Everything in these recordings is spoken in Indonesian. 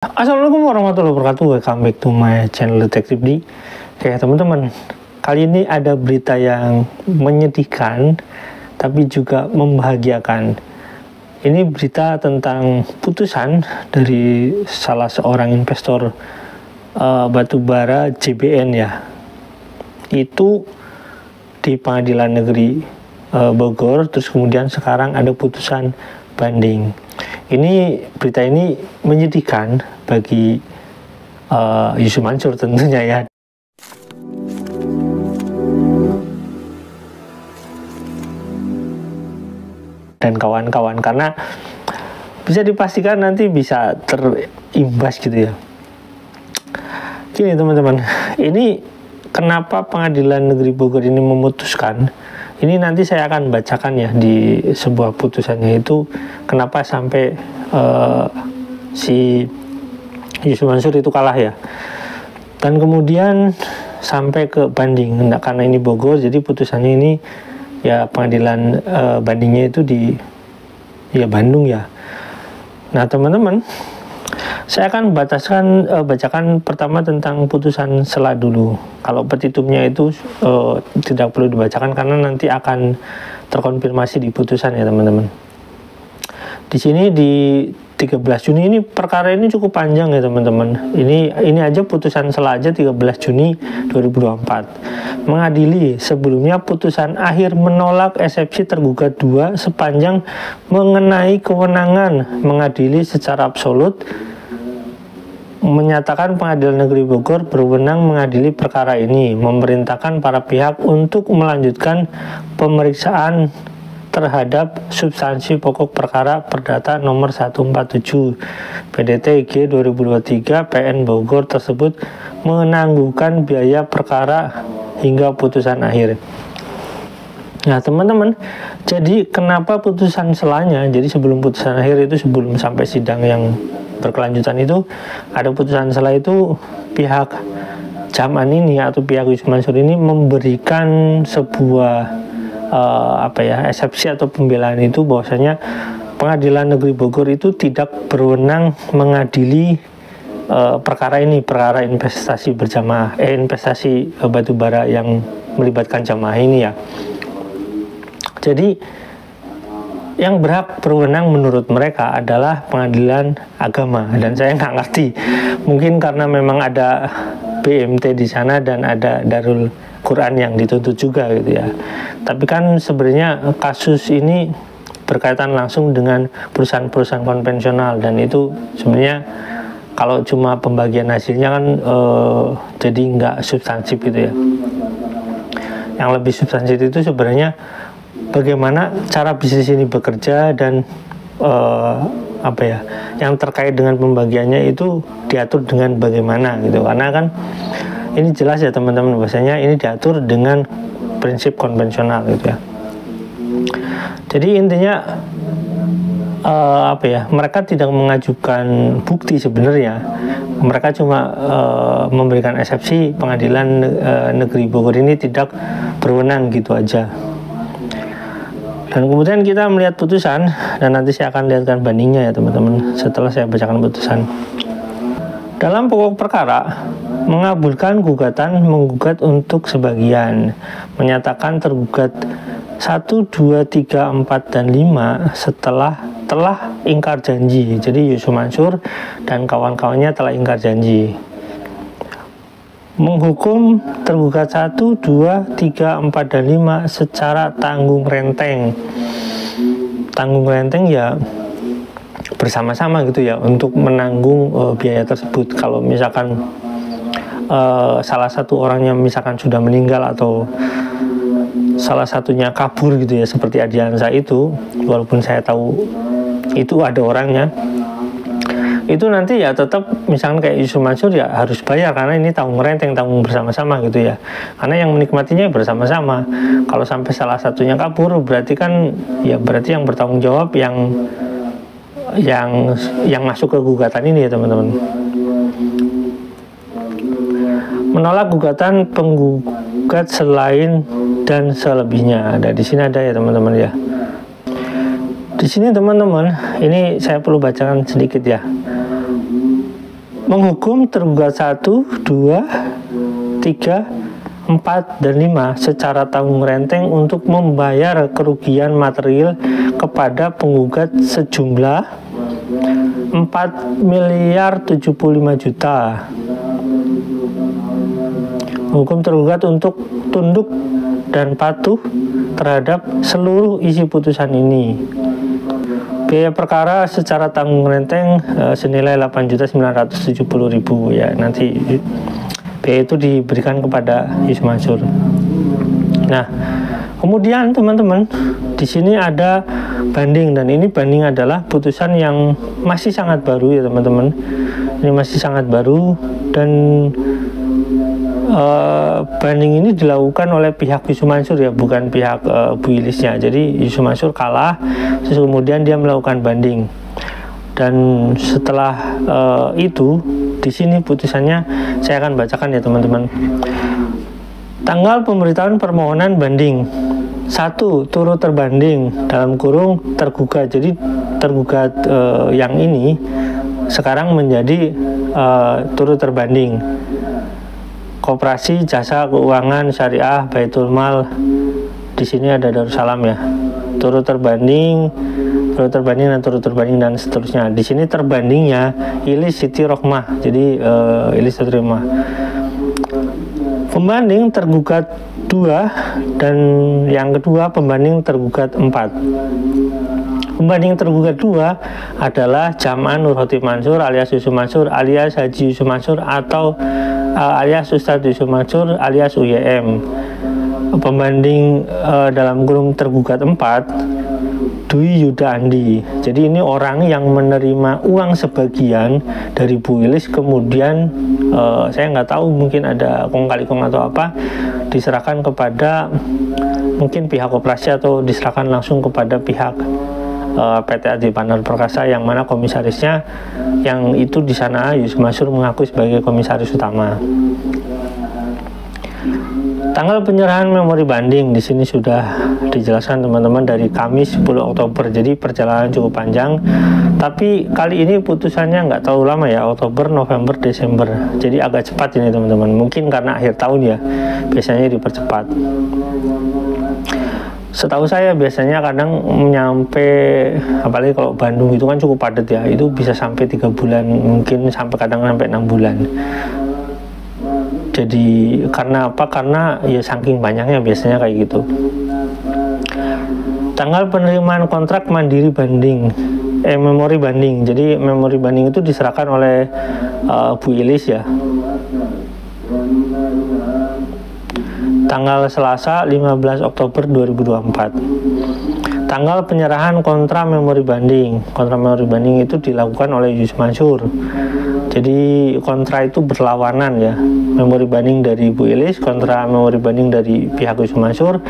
Assalamualaikum warahmatullahi wabarakatuh. Welcome back to my channel Detektif D. Oke teman-teman, kali ini ada berita yang menyedihkan tapi juga membahagiakan. Ini berita tentang putusan dari salah seorang investor batubara JBN ya. Itu di Pengadilan Negeri Bogor, terus kemudian sekarang ada putusan banding. Ini berita ini menyedihkan bagi Yusuf Mansur tentunya ya. Dan kawan-kawan, karena bisa dipastikan nanti bisa terimbas gitu ya. Gini teman-teman, ini kenapa Pengadilan Negeri Bogor ini memutuskan. Ini nanti saya akan bacakan ya di sebuah putusannya itu kenapa sampai si Yusuf Mansur itu kalah ya. Dan kemudian sampai ke banding. Nah, karena ini Bogor, jadi putusannya ini ya pengadilan bandingnya itu di Bandung ya. Nah teman-teman, saya akan bacakan pertama tentang putusan sela dulu. Kalau petitumnya itu tidak perlu dibacakan karena nanti akan terkonfirmasi di putusan ya teman-teman. Di sini di 13 Juni ini perkara ini cukup panjang ya teman-teman. Ini aja putusan sela aja 13 Juni 2024. Mengadili sebelumnya putusan akhir menolak eksepsi tergugat 2 sepanjang mengenai kewenangan mengadili secara absolut, menyatakan Pengadilan Negeri Bogor berwenang mengadili perkara ini, memerintahkan para pihak untuk melanjutkan pemeriksaan terhadap substansi pokok perkara perdata nomor 147 PDT IG 2023 PN Bogor tersebut, menangguhkan biaya perkara hingga putusan akhir. Nah teman-teman, jadi kenapa putusan selanya? Jadi sebelum putusan akhir itu, sebelum sampai sidang yang berkelanjutan itu, ada putusan sela itu pihak Jaman ini atau pihak Yusuf Mansur ini memberikan sebuah eksepsi atau pembelaan itu bahwasanya Pengadilan Negeri Bogor itu tidak berwenang mengadili perkara ini, perkara investasi berjamaah, investasi batubara yang melibatkan jamaah ini ya. Jadi yang berhak berwenang menurut mereka adalah pengadilan agama, dan saya nggak ngerti, mungkin karena memang ada BMT di sana dan ada Darul Quran yang dituntut juga gitu ya. Tapi kan sebenarnya kasus ini berkaitan langsung dengan perusahaan-perusahaan konvensional, dan itu sebenarnya kalau cuma pembagian hasilnya kan jadi nggak substansif gitu ya. Yang lebih substansif itu sebenarnya bagaimana cara bisnis ini bekerja dan yang terkait dengan pembagiannya itu diatur dengan bagaimana gitu. Karena kan ini jelas ya teman-teman, bahwasanya ini diatur dengan prinsip konvensional gitu ya. Jadi intinya mereka tidak mengajukan bukti sebenarnya. Mereka cuma memberikan eksepsi Pengadilan Negeri Bogor ini tidak berwenang gitu aja. Dan kemudian kita melihat putusan, dan nanti saya akan lihatkan bandingnya ya teman-teman setelah saya bacakan putusan. Dalam pokok perkara, mengabulkan gugatan menggugat untuk sebagian, menyatakan tergugat 1, 2, 3, 4, dan 5 telah ingkar janji. Jadi Yusuf Mansur dan kawan-kawannya telah ingkar janji. Menghukum tergugat 1, 2, 3, 4, dan 5 secara tanggung renteng. Tanggung renteng ya bersama-sama gitu ya untuk menanggung biaya tersebut. Kalau misalkan salah satu orangnya misalkan sudah meninggal atau salah satunya kabur gitu ya, seperti Adiansa itu, walaupun saya tahu itu ada orangnya, itu nanti ya tetap misalkan kayak Yusuf Mansur ya harus bayar, karena ini tanggung renteng, tanggung bersama-sama gitu ya, karena yang menikmatinya bersama-sama. Kalau sampai salah satunya kabur, berarti kan ya berarti yang bertanggung jawab yang masuk ke gugatan ini ya teman-teman. Menolak gugatan penggugat selain dan selebihnya. Ada di sini ada ya teman-teman ya. Di sini teman-teman, ini saya perlu bacakan sedikit ya. menghukum tergugat 1, 2, 3, 4, dan 5 secara tanggung renteng untuk membayar kerugian material kepada penggugat sejumlah 4.075.000.000. Hukum tergugat untuk tunduk dan patuh terhadap seluruh isi putusan ini. Biaya perkara secara tanggung renteng senilai 8.970.000 ya. Nanti biaya itu diberikan kepada Yusuf Mansur. Nah, kemudian teman-teman, di sini ada banding, dan ini banding adalah putusan yang masih sangat baru ya teman-teman. Ini masih sangat baru, dan banding ini dilakukan oleh pihak Yusuf Mansur ya, bukan pihak Bu Ilisnya. Jadi Yusuf Mansur kalah, terus kemudian dia melakukan banding. Dan setelah itu, di sini putusannya saya akan bacakan ya teman-teman. Tanggal pemberitahuan permohonan banding. 1. Turut terbanding dalam kurung tergugat. Jadi tergugat yang ini sekarang menjadi turut terbanding. Koperasi Jasa Keuangan Syariah Baitul Mal, di sini ada Darussalam ya. Turut terbanding dan turut terbanding dan seterusnya. Di sini terbandingnya Ilis Siti Rohmah. Jadi Ilis Siti Rohmah. Pembanding tergugat 2, dan yang kedua pembanding tergugat 4. Pembanding tergugat 2 adalah Jamaah Nurhotib Mansur alias Yusuf Mansur alias Haji Yusuf Mansur atau alias Ustadz Yusuf Mansur alias UYM. Pembanding dalam kurung tergugat 4, Dwi Yuda Andi. Jadi ini orang yang menerima uang sebagian dari Bu Ilis, kemudian saya nggak tahu, mungkin ada kong kali kong atau apa, diserahkan kepada mungkin pihak operasi atau diserahkan langsung kepada pihak PT Adi Bandar Perkasa, yang mana komisarisnya yang itu di sana Yusuf Mansur mengaku sebagai komisaris utama. Tanggal penyerahan memori banding di sini sudah dijelaskan teman-teman, dari Kamis 10 Oktober. Jadi perjalanan cukup panjang, tapi kali ini putusannya nggak terlalu lama ya, Oktober, November, Desember. Jadi agak cepat ini teman-teman. Mungkin karena akhir tahun ya, biasanya dipercepat. Setahu saya biasanya kadang nyampe, apalagi kalau Bandung itu kan cukup padat ya, itu bisa sampai 3 bulan, mungkin kadang sampai 6 bulan. Jadi karena apa? Karena ya saking banyaknya biasanya kayak gitu. Tanggal penerimaan kontrak mandiri banding, memori banding. Jadi memori banding itu diserahkan oleh Bu Ilis ya. Tanggal Selasa 15 Oktober 2024. Tanggal penyerahan kontra memori banding. Kontra memori banding itu dilakukan oleh Yusuf Mansur. Jadi kontra itu berlawanan ya. Memori banding dari Bu Ilis kontra memori banding dari pihak Yusuf Mansur.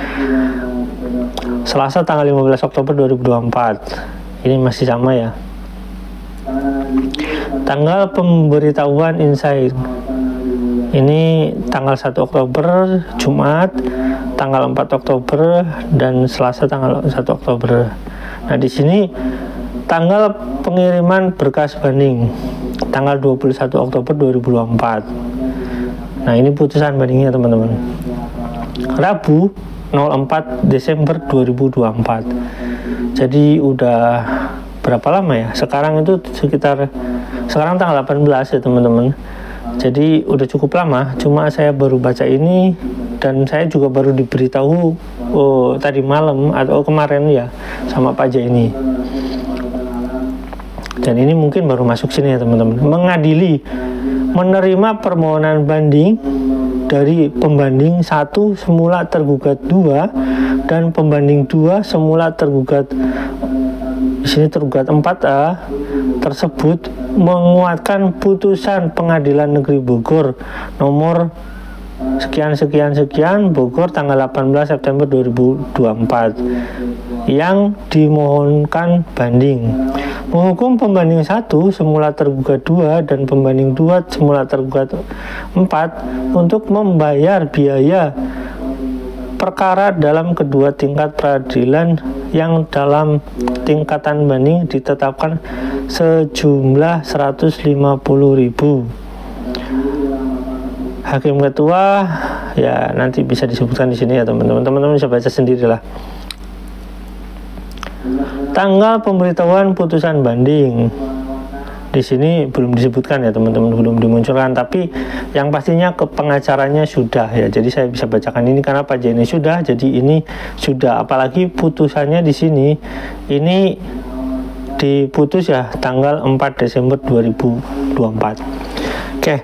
Selasa tanggal 15 Oktober 2024. Ini masih sama ya. Tanggal pemberitahuan insight. Ini tanggal 1 Oktober Jumat, tanggal 4 Oktober dan Selasa tanggal 1 Oktober. Nah, di sini tanggal pengiriman berkas banding tanggal 21 Oktober 2024. Nah, ini putusan bandingnya teman-teman. Rabu 04 Desember 2024. Jadi udah berapa lama ya? Sekarang itu sekarang tanggal 18 ya teman-teman. Jadi udah cukup lama, cuma saya baru baca ini dan saya juga baru diberitahu tadi malam atau kemarin ya sama Pak Jaini. Dan ini mungkin baru masuk sini ya teman-teman. Mengadili menerima permohonan banding dari pembanding 1 semula tergugat 2 dan pembanding 2 semula tergugat, di sini tergugat 4A tersebut, menguatkan putusan Pengadilan Negeri Bogor nomor sekian Bogor tanggal 18 September 2024 yang dimohonkan banding. Menghukum pembanding 1 semula tergugat 2 dan pembanding 2 semula tergugat 4 untuk membayar biaya perkara dalam kedua tingkat peradilan yang dalam tingkatan banding ditetapkan sejumlah 150.000. Hakim ketua ya nanti bisa disebutkan di sini ya teman-teman. Teman-teman bisa baca sendirilah. Tanggal pemberitahuan putusan banding di sini belum disebutkan ya teman-teman, belum dimunculkan, tapi yang pastinya ke pengacaranya sudah ya. Jadi saya bisa bacakan ini karena pajak ini sudah, jadi ini sudah, apalagi putusannya di sini ini diputus ya tanggal 4 Desember 2024. Oke.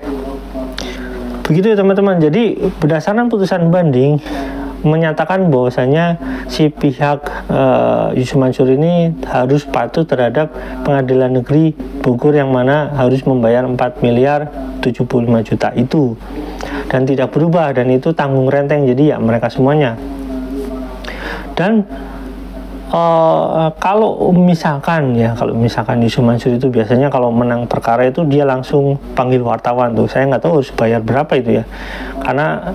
Begitu ya teman-teman. Jadi berdasarkan putusan banding menyatakan bahwasanya si pihak Yusuf Mansur ini harus patuh terhadap Pengadilan Negeri Bogor yang mana harus membayar 4.075 juta itu dan tidak berubah, dan itu tanggung renteng, jadi ya mereka semuanya. Dan kalau misalkan Yusuf Mansur itu biasanya kalau menang perkara itu dia langsung panggil wartawan tuh, saya nggak tahu harus bayar berapa itu ya, karena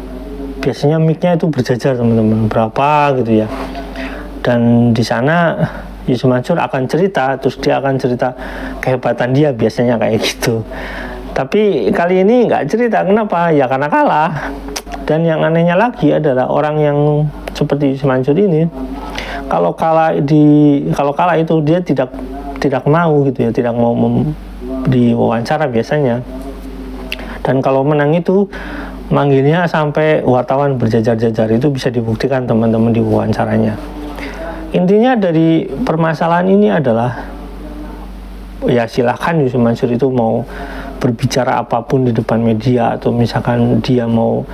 biasanya mic-nya itu berjajar teman-teman, berapa gitu ya. Dan di sana Yusuf Mansur akan cerita, terus dia akan cerita kehebatan dia, biasanya kayak gitu. Tapi kali ini nggak cerita, kenapa? Ya karena kalah. Dan yang anehnya lagi adalah orang yang seperti Yusuf Mansur ini, kalau kalah itu dia tidak mau gitu ya, tidak mau diwawancara biasanya. Dan kalau menang itu manggilnya sampai wartawan berjajar-jajar, itu bisa dibuktikan teman-teman di wawancaranya. Intinya dari permasalahan ini adalah ya silahkan Yusuf Mansur itu mau berbicara apapun di depan media, atau misalkan dia mau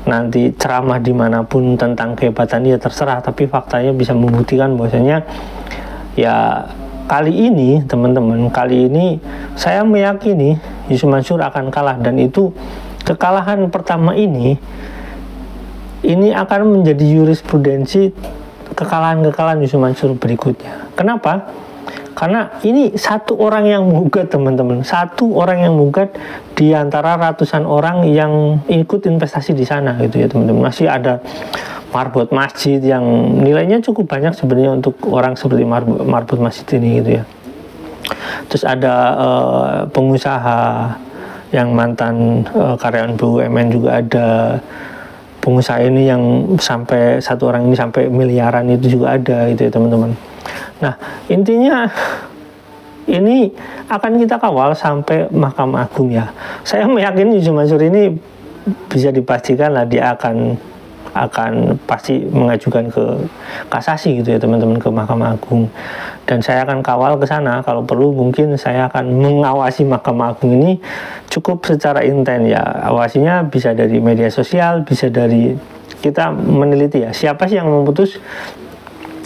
nanti ceramah dimanapun tentang kehebatan dia, terserah, tapi faktanya bisa membuktikan bahwasanya ya kali ini teman-teman, kali ini saya meyakini Yusuf Mansur akan kalah, dan itu kekalahan pertama ini akan menjadi jurisprudensi kekalahan-kekalahan Yusuf Mansur berikutnya. Kenapa? Karena ini satu orang yang menggugat teman-teman, satu orang yang menggugat di antara ratusan orang yang ikut investasi di sana gitu ya teman-teman. Masih ada marbot masjid yang nilainya cukup banyak sebenarnya untuk orang seperti marbot masjid ini gitu ya. Terus ada pengusaha yang mantan karyawan BUMN juga ada, pengusaha ini yang sampai satu orang ini sampai miliaran itu juga ada gitu ya teman-teman. Nah intinya ini akan kita kawal sampai Mahkamah Agung ya. Saya meyakini Yusuf Mansur ini bisa dipastikan lah dia akan pasti mengajukan ke kasasi gitu ya teman-teman, ke Mahkamah Agung, dan saya akan kawal ke sana. Kalau perlu mungkin saya akan mengawasi Mahkamah Agung ini cukup secara intens ya. Awasinya bisa dari media sosial, bisa dari kita meneliti ya siapa sih yang memutus,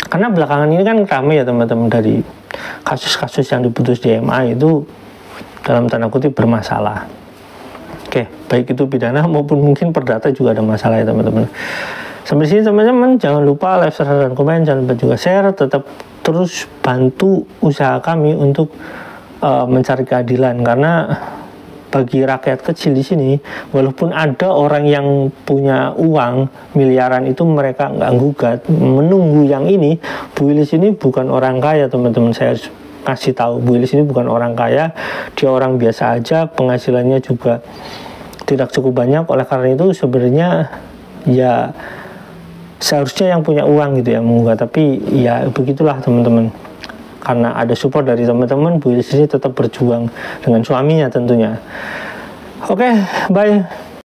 karena belakangan ini kan ramai ya teman-teman, dari kasus-kasus yang diputus di MA itu dalam tanda kutip bermasalah. Oke, baik itu pidana maupun mungkin perdata juga ada masalah ya teman-teman. Sampai sini teman-teman, jangan lupa like, subscribe, dan komen, jangan lupa juga share. Tetap terus bantu usaha kami untuk mencari keadilan, karena bagi rakyat kecil di sini, walaupun ada orang yang punya uang miliaran itu mereka nggak gugat, menunggu yang ini. Bu Wilis ini bukan orang kaya teman-teman, saya harus kasih tahu, Bu Wilis ini bukan orang kaya, dia orang biasa aja, penghasilannya juga tidak cukup banyak. Oleh karena itu sebenarnya ya seharusnya yang punya uang gitu ya menggugat, tapi ya begitulah teman-teman, karena ada support dari teman-teman, Bu Wilis ini tetap berjuang dengan suaminya tentunya. Oke, bye.